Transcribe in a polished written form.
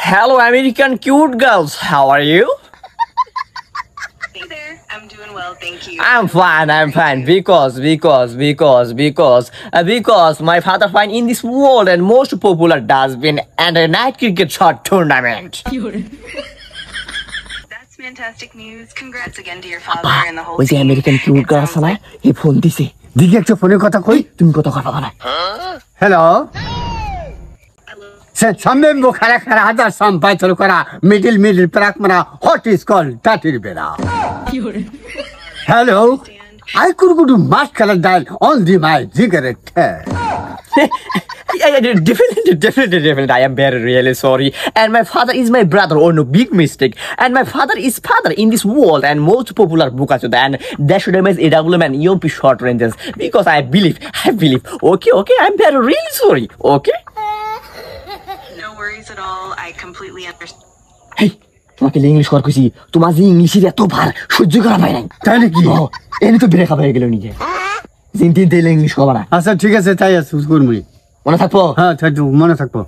Hello, American cute girls. How are you? Hey there, I'm doing well, thank you. I'm fine. Because my father find in this world and most popular dustbin and a night cricket shot tournament. That's fantastic news. Congrats again to your father and the whole With the team. American cute It girls, sounds like he phone দিছে দিকে একটা ফোনের কথা কই তুমি কত কথা বলা হ্যালো সে সামনে মুখারা খারা হাজার সাম্পাই চলো করা মিডিল প্রাক মারা হট ইজ কল টাটির বেড়া hello I could go to mass color dial on the my cigarette. Definitely. I am very really sorry. And my father is my brother. Oh no, big mistake. And my father is father in this world and most popular book also. And that should have AWM and EMP short ranges. Because I believe. Okay, I'm very really sorry. Okay? no worries at all. I completely understand. Hey, তোমাকে English কর কইছি তোমার যে ইংলিশের এত ভার সহ্য করা পাই নাই তাই নাকি এনে তো ব্রেক আপ হয়ে গেল নিজে তিন দিলে ইংলিশ করা আচ্ছা ঠিক আছে তাই আছে করবি মনে থাকবো হ্যাঁ মনে থাকবো